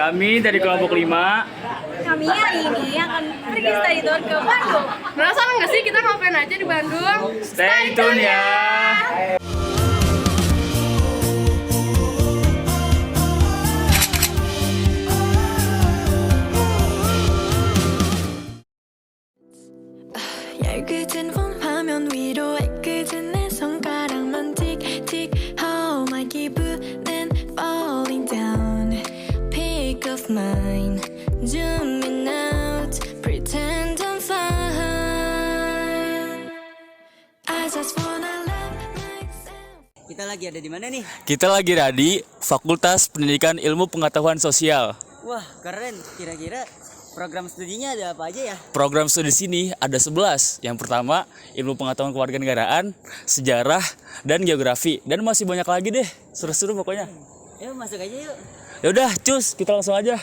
Kami dari kelompok 5. Kami hari ini akan pergi study tour ke Bandung. Penasaran nggak sih kita ngapain aja di Bandung? Stay tune ya. 얇은 화면 위로 애꿎은 내 손가락만 틱틱 Oh my 기분은 falling down Pick of mine Zooming out Pretend I'm fine I just wanna love myself. Kita lagi ada di mana nih? Kita lagi ada di Fakultas Pendidikan Ilmu Pengetahuan Sosial. Wah, keren. Kira-kira program studinya ada apa aja ya? Program studi sini ada 11. Yang pertama, Ilmu Pengetahuan Kewarganegaraan, Sejarah, dan Geografi. Dan masih banyak lagi deh. Seru-seru pokoknya. Yuk masuk aja yuk. Yaudah, cus, kita langsung aja.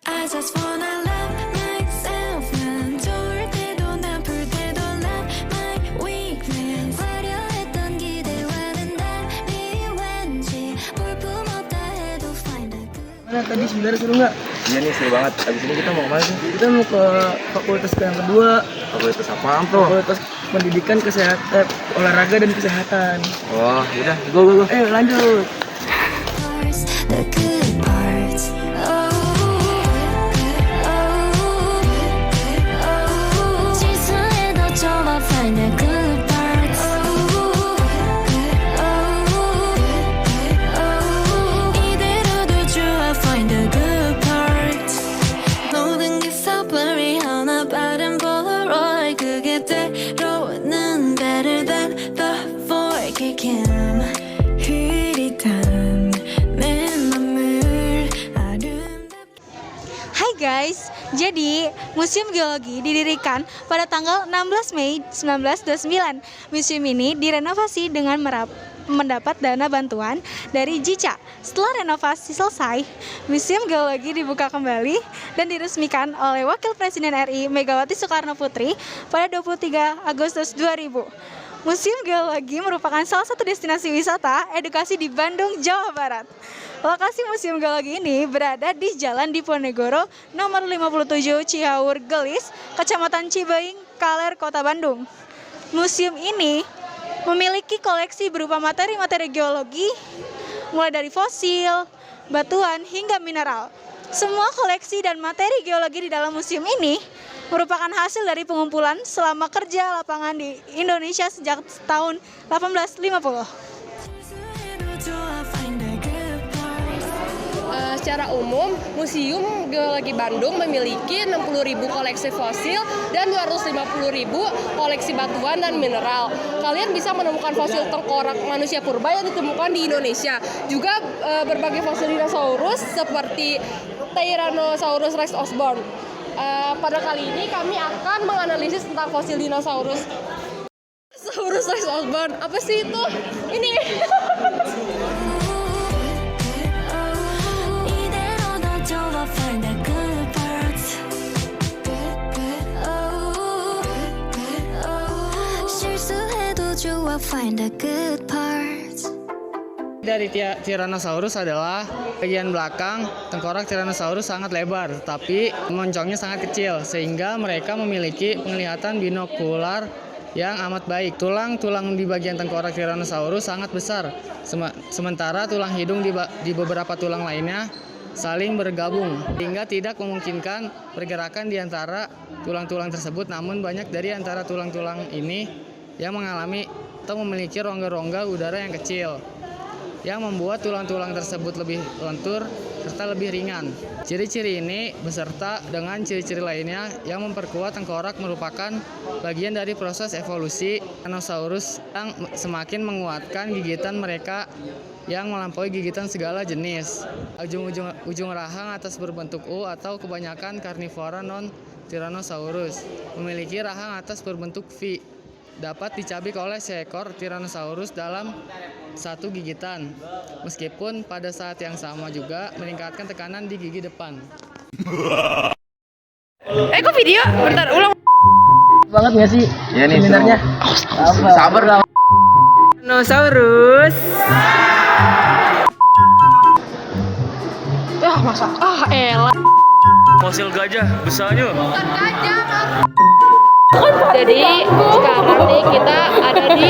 I just wanna love myself 난 좋을 때도 나쁠 때도 love my weakness 화려했던 기대와는 달리 왠지 볼품없다 해도 find a good Mana tadi sebenarnya seru nggak? Iya nih seru banget. Abis ini kita mau kemana sih? Kita mau ke fakultas yang kedua, Fakultas apaan bro? Fakultas Pendidikan Kesehatan, Olahraga dan Kesehatan. Wah, yaudah, go. Ayo lanjut. parts, the good parts. 실수해도 좋아, find the good parts. 이대로도 좋아, find the good parts. 모든 게 so blurry 하나 빠른 Polaroid 그게 때로는 better than before 그게 흐릿한 내 맘을 아름답게 Hai guys, jadi Museum Geologi didirikan pada tanggal 16 Mei 1929. Museum ini direnovasi dengan mendapat dana bantuan dari JICA. Setelah renovasi selesai, Museum Geologi dibuka kembali dan diresmikan oleh Wakil Presiden RI Megawati Soekarno Putri pada 23 Agustus 2000. Museum Geologi merupakan salah satu destinasi wisata edukasi di Bandung, Jawa Barat. Lokasi Museum Geologi ini berada di Jalan Diponegoro nomor 57 Cihaur Gelis, Kecamatan Cibeuying, Kaler, Kota Bandung. Museum ini memiliki koleksi berupa materi-materi geologi, mulai dari fosil, batuan, hingga mineral. Semua koleksi dan materi geologi di dalam museum ini merupakan hasil dari pengumpulan selama kerja lapangan di Indonesia sejak tahun 1850. 실수해도 좋아, find the good parts. Secara umum, Museum Geologi Bandung memiliki 60.000 koleksi fosil dan 250.000 koleksi batuan dan mineral. Kalian bisa menemukan fosil tengkorak manusia purba yang ditemukan di Indonesia. Juga berbagai fosil dinosaurus seperti Tyrannosaurus Rex Osborn. Pada kali ini kami akan menganalisis tentang fosil dinosaurus. Saurus Rex Osborn, apa sih itu? Ini. 이대로도 좋아, find the good parts. 실수해도 좋아, find the good parts. Dari Tyrannosaurus adalah bagian belakang tengkorak Tyrannosaurus sangat lebar, tapi moncongnya sangat kecil, sehingga mereka memiliki penglihatan binokular yang amat baik. Tulang-tulang di bagian tengkorak Tyrannosaurus sangat besar, sementara tulang hidung di beberapa tulang lainnya saling bergabung, sehingga tidak memungkinkan pergerakan di antara tulang-tulang tersebut. Namun banyak dari antara tulang-tulang ini yang mengalami atau memiliki rongga-rongga udara yang kecil, yang membuat tulang-tulang tersebut lebih lentur serta lebih ringan. Ciri-ciri ini beserta dengan ciri-ciri lainnya yang memperkuat tengkorak merupakan bagian dari proses evolusi Tyrannosaurus yang semakin menguatkan gigitan mereka yang melampaui gigitan segala jenis. Ujung rahang atas berbentuk U atau kebanyakan karnivora non-Tyrannosaurus memiliki rahang atas berbentuk V. Dapat dicabik oleh seekor Tyrannosaurus dalam satu gigitan, meskipun pada saat yang sama juga meningkatkan tekanan di gigi depan. Kok video? Bentar, ulang. Banget nggak sih? Iya nih seminarnya? Sabar lah. Dinosaurus. Elah. Fosil gajah besarnya. Jadi sekarang nih kita ada di